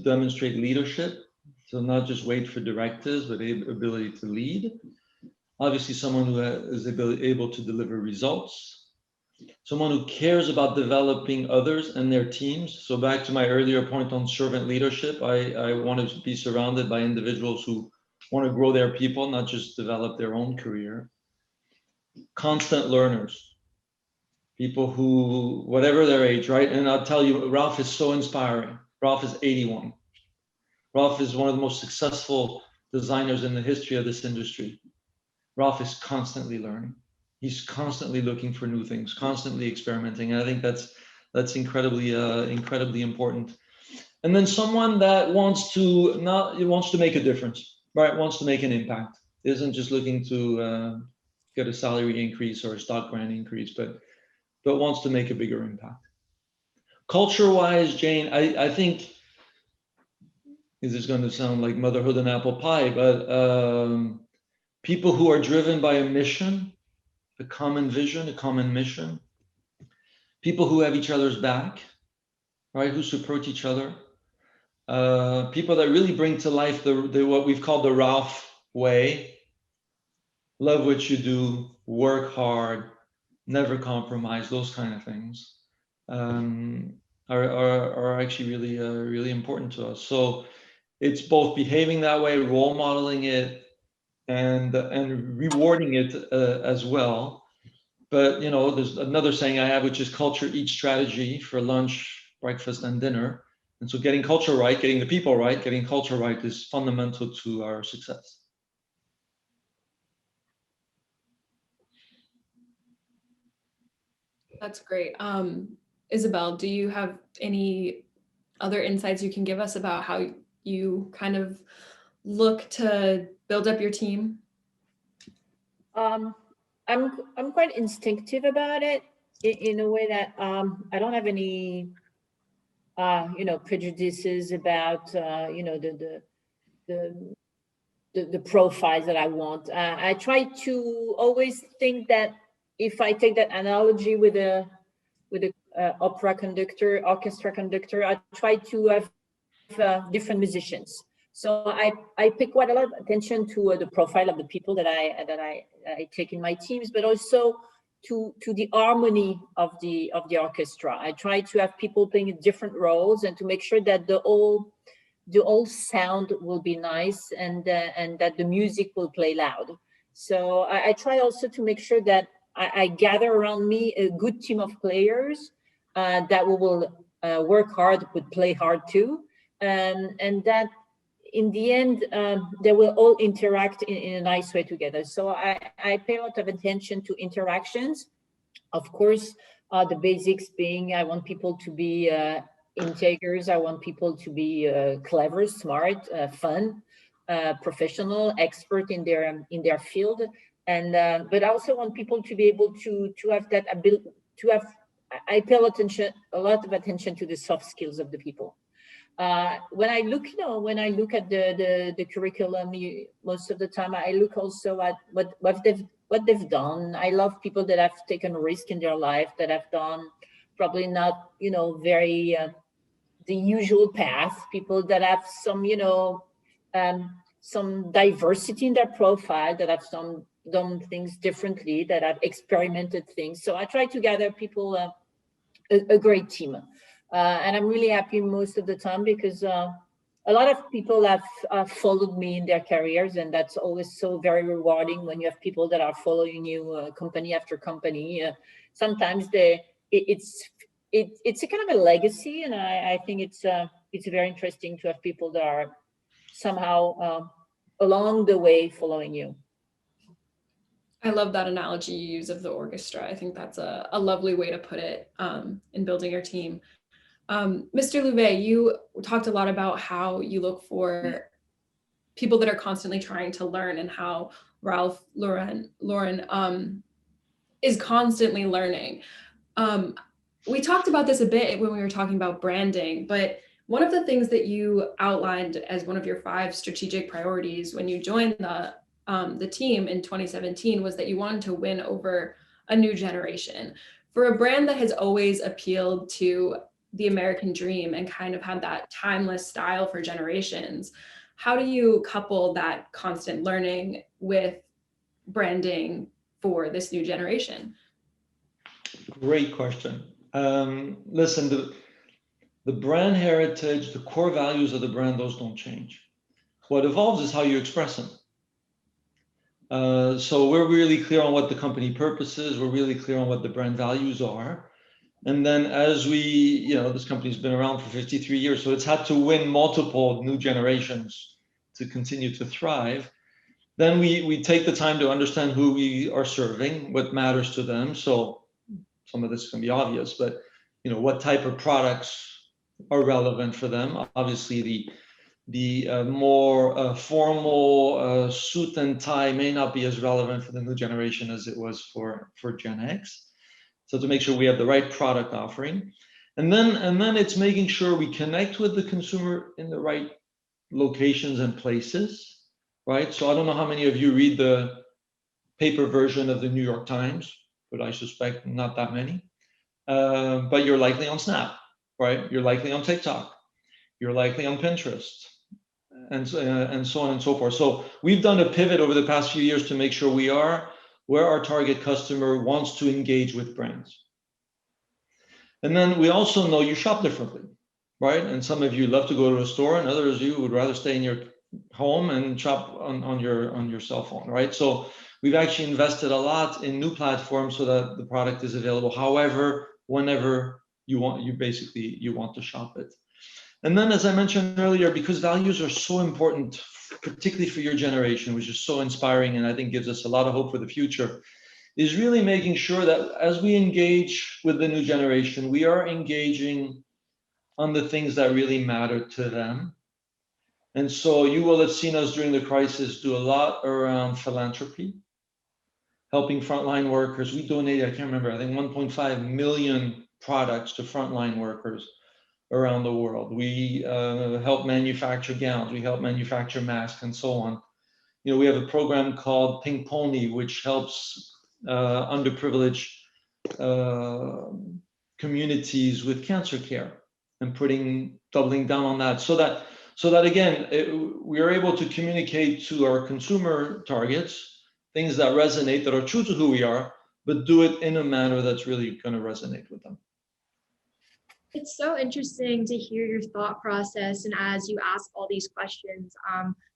[SPEAKER 4] demonstrate leadership. So not just wait for directives, but ability to lead. Obviously, someone who is able to deliver results. Someone who cares about developing others and their teams. So back to my earlier point on servant leadership, I want to be surrounded by individuals who want to grow their people, not just develop their own career. Constant learners, people who, whatever their age, right? And I'll tell you, Ralph is so inspiring. Ralph is 81. Ralph is one of the most successful designers in the history of this industry. Ralph is constantly learning. He's constantly looking for new things, constantly experimenting. And I think that's incredibly important. And then someone that wants to make a difference, right? Wants to make an impact. Isn't just looking to get a salary increase or a stock grant increase, but wants to make a bigger impact. Culture-wise, Jane, I think this is going to sound like motherhood and apple pie, but people who are driven by a mission, a common vision, a common mission, people who have each other's back, right, who support each other, people that really bring to life the what we've called the Ralph way: love what you do, work hard, never compromise, those kind of things, are actually really really important to us. So it's both behaving that way, role modeling it, and rewarding it as well. But you know, there's another saying I have, which is culture eats strategy for lunch, breakfast, and dinner. And so getting culture right, getting the people right, getting culture right is fundamental to our success.
[SPEAKER 6] That's great. Isabelle, do you have any other insights you can give us about how you kind of look to build up your team?
[SPEAKER 5] I'm quite instinctive about it in a way that I don't have any prejudices about the profiles that I want. I try to always think that if I take that analogy with a opera conductor, orchestra conductor, I try to have different musicians. So I pay quite a lot of attention to the profile of the people that I take in my teams, but also to the harmony of the orchestra. I try to have people playing different roles and to make sure that the whole sound will be nice and that the music will play loud. So I try also to make sure that I gather around me a good team of players that will work hard but play hard too, and that in the end they will all interact in a nice way together. So I pay a lot of attention to interactions. Of course, the basics being I want people to be integers. I want people to be clever, smart, fun, professional, expert in their field, and but I also want people to be able to have that ability to have. I pay a lot of attention to the soft skills of the people. When I look at the curriculum, most of the time I look also at what they've done. I love people that have taken risk in their life, that have done probably not very the usual path. People that have some diversity in their profile, that have done things differently, that have experimented things. So I try to gather people a great team. And I'm really happy most of the time because a lot of people have followed me in their careers, and that's always so very rewarding when you have people that are following you company after company. Sometimes it's a kind of a legacy, and I think it's very interesting to have people that are somehow along the way following you.
[SPEAKER 6] I love that analogy you use of the orchestra. I think that's a lovely way to put it in building your team. Mr. Louvet, you talked a lot about how you look for people that are constantly trying to learn, and how Ralph Lauren is constantly learning. We talked about this a bit when we were talking about branding, but one of the things that you outlined as one of your 5 strategic priorities when you joined the team in 2017 was that you wanted to win over a new generation. For a brand that has always appealed to the American dream and kind of had that timeless style for generations, how do you couple that constant learning with branding for this new generation?
[SPEAKER 4] Great question. Listen, the brand heritage, the core values of the brand, those don't change. What evolves is how you express them. So we're really clear on what the company purpose is. We're really clear on what the brand values are. And then as we, this company's been around for 53 years, so it's had to win multiple new generations to continue to thrive. Then we take the time to understand who we are serving, what matters to them. So some of this can be obvious, but what type of products are relevant for them. Obviously, the more formal suit and tie may not be as relevant for the new generation as it was for Gen X. So to make sure we have the right product offering, and then it's making sure we connect with the consumer in the right locations and places, right? So I don't know how many of you read the paper version of the New York Times, but I suspect not that many. But you're likely on Snap, right? You're likely on TikTok. You're likely on Pinterest, and so on and so forth. So we've done a pivot over the past few years to make sure we are where our target customer wants to engage with brands. And then we also know you shop differently, right? And some of you love to go to a store, and others of you would rather stay in your home and shop on your cell phone, right? So we've actually invested a lot in new platforms so that the product is available however, whenever you want to shop it. And then, as I mentioned earlier, because values are so important, particularly for your generation, which is so inspiring and I think gives us a lot of hope for the future, is really making sure that as we engage with the new generation, we are engaging on the things that really matter to them. And so you will have seen us during the crisis do a lot around philanthropy, helping frontline workers. We donated, I can't remember, I think 1.5 million products to frontline workers around the world. We help manufacture gowns, we help manufacture masks and so on. You know, we have a program called Pink Pony, which helps underprivileged communities with cancer care and doubling down on that so that again, we are able to communicate to our consumer targets things that resonate, that are true to who we are, but do it in a manner that's really going to resonate with them.
[SPEAKER 7] It's so interesting to hear your thought process, and as you ask all these questions,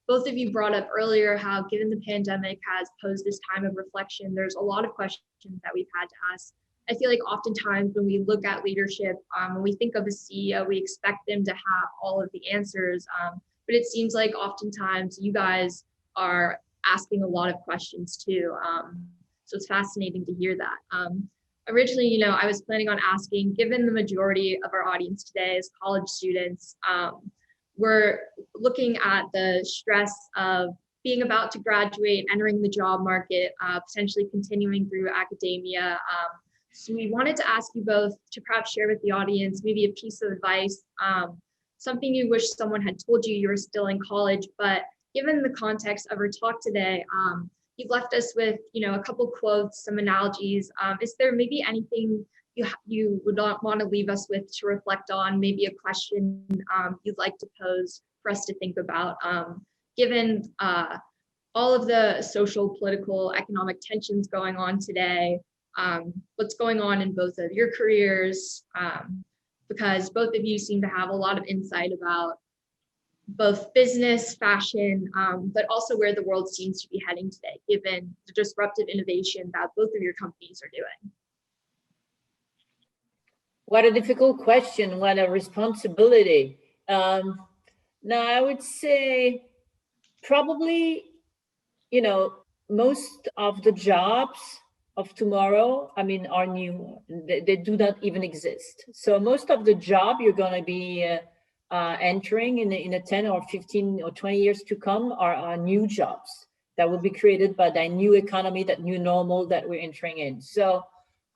[SPEAKER 7] both of you brought up earlier how, given the pandemic has posed this time of reflection, there's a lot of questions that we've had to ask. I feel like oftentimes when we look at leadership, when we think of a CEO, we expect them to have all of the answers, but it seems like oftentimes you guys are asking a lot of questions too. So it's fascinating to hear that. Originally, I was planning on asking, given the majority of our audience today is college students, we're looking at the stress of being about to graduate, entering the job market, potentially continuing through academia. So we wanted to ask you both to perhaps share with the audience maybe a piece of advice, something you wish someone had told you were still in college, but given the context of our talk today, you've left us with, a couple quotes, some analogies. Is there maybe anything you would not want to leave us with to reflect on, maybe a question you'd like to pose for us to think about, given all of the social, political, economic tensions going on today, what's going on in both of your careers, because both of you seem to have a lot of insight about both business, fashion, but also where the world seems to be heading today, given the disruptive innovation that both of your companies are doing.
[SPEAKER 5] What a difficult question, what a responsibility. Now, I would say probably, most of the jobs of tomorrow, are new. They do not even exist. So most of the job you're going to be entering in a 10 or 15 or 20 years to come are new jobs that will be created by that new economy, that new normal that we're entering in. So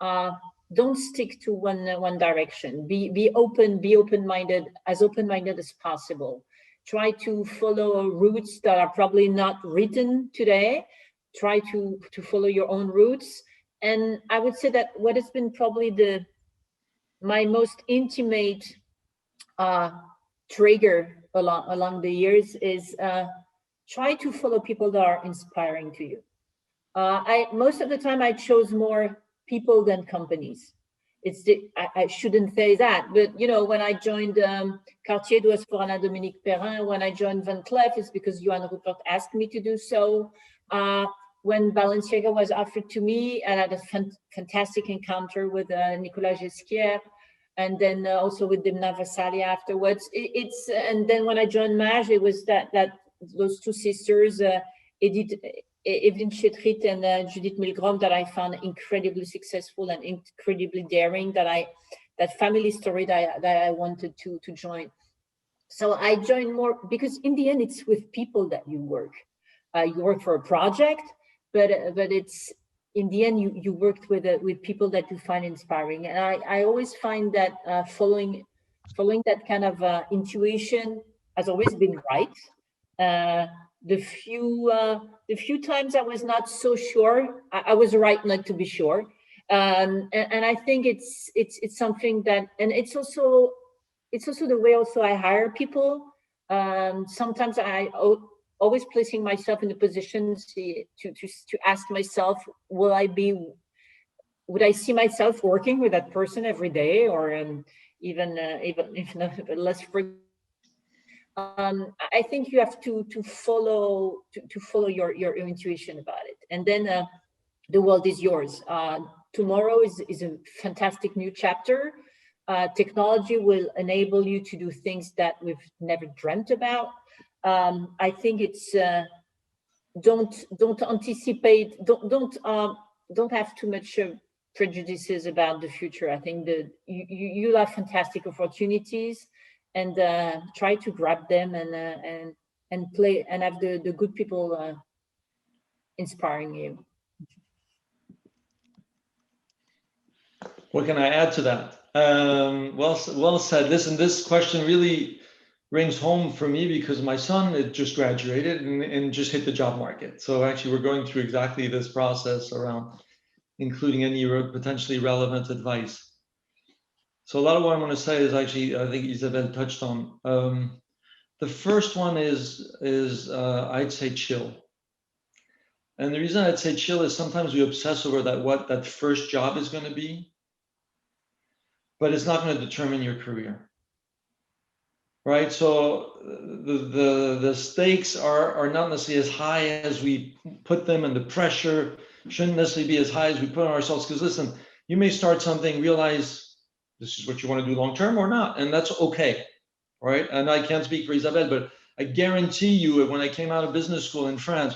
[SPEAKER 5] don't stick to one direction. Be open-minded, as open-minded as possible. Try to follow routes that are probably not written today. Try to follow your own routes. And I would say that what has been probably my most intimate trigger along the years is try to follow people that are inspiring to you. Most of the time I chose more people than companies. I shouldn't say that, but when I joined 𝐁𝐿𝐇HER, it was for Anna Dominique Perrin. When I joined Van Cleef, it's because Johan Rupert asked me to do so. When Balenciaga was offered to me, and I had a fantastic encounter with Nicolas Ghesquière, and then also with Demna Gvasalia afterwards. And then when I joined Maje, it was that those two sisters, Evelyn Chetrit and Judith Milgrom, that I found incredibly successful and incredibly daring. That family story that I wanted to join. So I joined more because in the end, it's with people that you work. You work for a project, but it's in the end you worked with people that you find inspiring. And I always find that following that kind of intuition has always been right. The few times I was not so sure, I was right not to be sure. And I think it's something that, and it's also the way also I hire people. Sometimes I always placing myself in the position to ask myself, would I see myself working with that person every day, or even if not less frequently? I think you have to follow your intuition about it, and then the world is yours. Tomorrow is a fantastic new chapter. Technology will enable you to do things that we've never dreamt about. I think it's don't anticipate, don't have too much prejudices about the future. I think that you'll have fantastic opportunities, and try to grab them and play and have the good people inspiring you.
[SPEAKER 4] What can I add to that? Well said. Listen, this question really rings home for me because my son had just graduated and just hit the job market. So actually, we're going through exactly this process around including any potentially relevant advice. So a lot of what I'm going to say is actually, I think Isabelle touched on. The first one is I'd say chill. And the reason I'd say chill is sometimes we obsess over what that first job is going to be, but it's not going to determine your career, right? So the stakes are not necessarily as high as we put them, and the pressure shouldn't necessarily be as high as we put on ourselves. Because listen, you may start something, realize this is what you want to do long term or not, and that's okay, right? And I can't speak for Isabelle, but I guarantee you, when I came out of business school in France,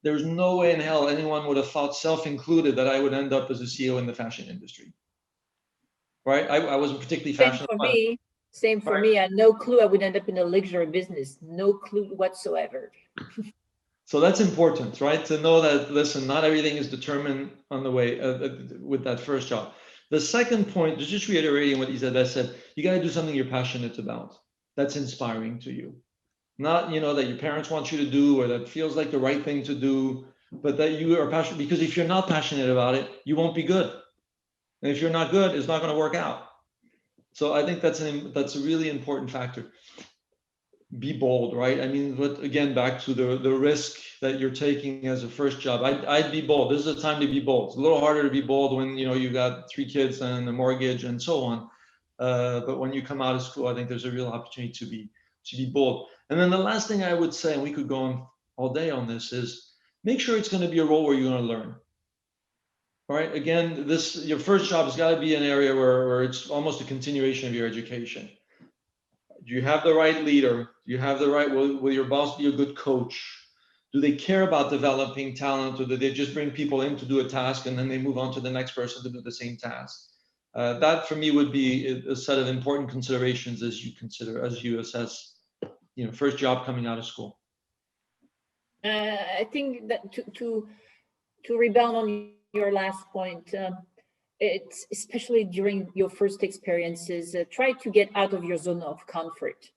[SPEAKER 4] there's no way in hell anyone would have thought, self-included, that I would end up as a CEO in the fashion industry. Right? I wasn't particularly fashionable.
[SPEAKER 5] Same for me. I had no clue I would end up in a luxury business. No clue whatsoever.
[SPEAKER 4] So that's important, right? To know that, listen, not everything is determined on the way with that first job. The second point, just reiterating what Isabelle said, you got to do something you're passionate about. That's inspiring to you. Not, that your parents want you to do, or that feels like the right thing to do, but that you are passionate. Because if you're not passionate about it, you won't be good. And if you're not good, it's not going to work out. So I think that's a really important factor. Be bold, right? I mean, but again, back to the risk that you're taking as a first job. I'd be bold. This is a time to be bold. It's a little harder to be bold when you got 3 kids and a mortgage and so on. But when you come out of school, I think there's a real opportunity to be bold. And then the last thing I would say, and we could go on all day on this, is make sure it's going to be a role where you're going to learn. All right. Again, your first job has got to be an area where it's almost a continuation of your education. Do you have the right leader? Do you have the right? Will your boss be a good coach? Do they care about developing talent, or do they just bring people in to do a task and then they move on to the next person to do the same task? That for me would be a set of important considerations as you assess, first job coming out of school.
[SPEAKER 5] I think that to rebound on your last point, it's especially during your first experiences, try to get out of your zone of comfort.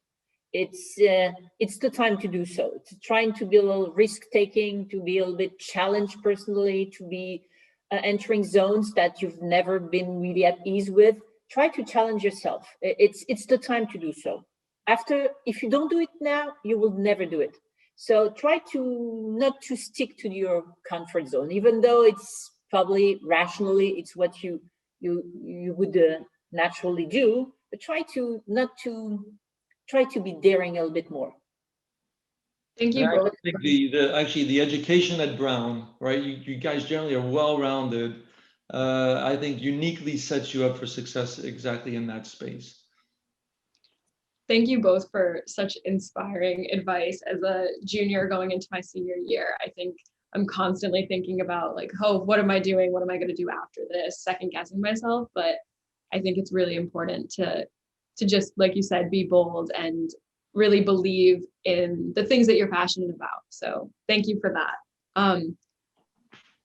[SPEAKER 5] It's the time to do so. It's trying to be a little risk-taking, to be a little bit challenged personally, to be entering zones that you've never been really at ease with. Try to challenge yourself. It's the time to do so. If you don't do it now, you will never do it. So try to not to stick to your comfort zone, even though it's probably rationally it's what you would naturally do. But try to be daring a little bit more.
[SPEAKER 6] Thank you both.
[SPEAKER 4] I think the education at Brown, right? You guys generally are well-rounded. I think uniquely sets you up for success exactly in that space.
[SPEAKER 6] Thank you both for such inspiring advice. As a junior going into my senior year, I think I'm constantly thinking about what am I doing? What am I going to do after this? Second guessing myself. But I think it's really important to just, like you said, be bold and really believe in the things that you're passionate about. So thank you for that.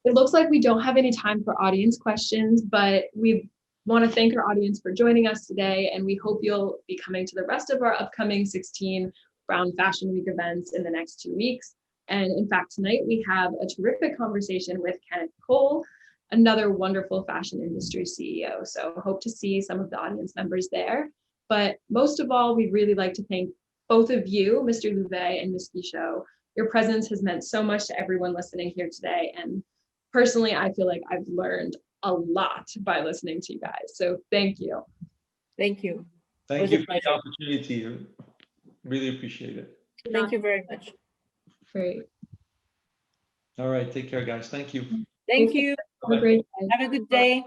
[SPEAKER 6] It looks like we don't have any time for audience questions, but we want to thank our audience for joining us today, and we hope you'll be coming to the rest of our upcoming 16 Brown Fashion Week events in the next 2 weeks. And in fact, tonight we have a terrific conversation with 𝐁𝐿, another wonderful fashion industry CEO. So hope to see some of the audience members there. But most of all, we'd really like to thank both of you, Mr. Louvet and Ms. Guichot. Your presence has meant so much to everyone listening here today. And personally, I feel like I've learned a lot by listening to you guys. So thank you.
[SPEAKER 5] Thank you.
[SPEAKER 4] Thank you for the opportunity. Really appreciate it.
[SPEAKER 5] Thank you very much.
[SPEAKER 6] Great.
[SPEAKER 4] All right, take care, guys. Thank you.
[SPEAKER 5] Thank you.
[SPEAKER 6] Have a great day.
[SPEAKER 5] Have a good day.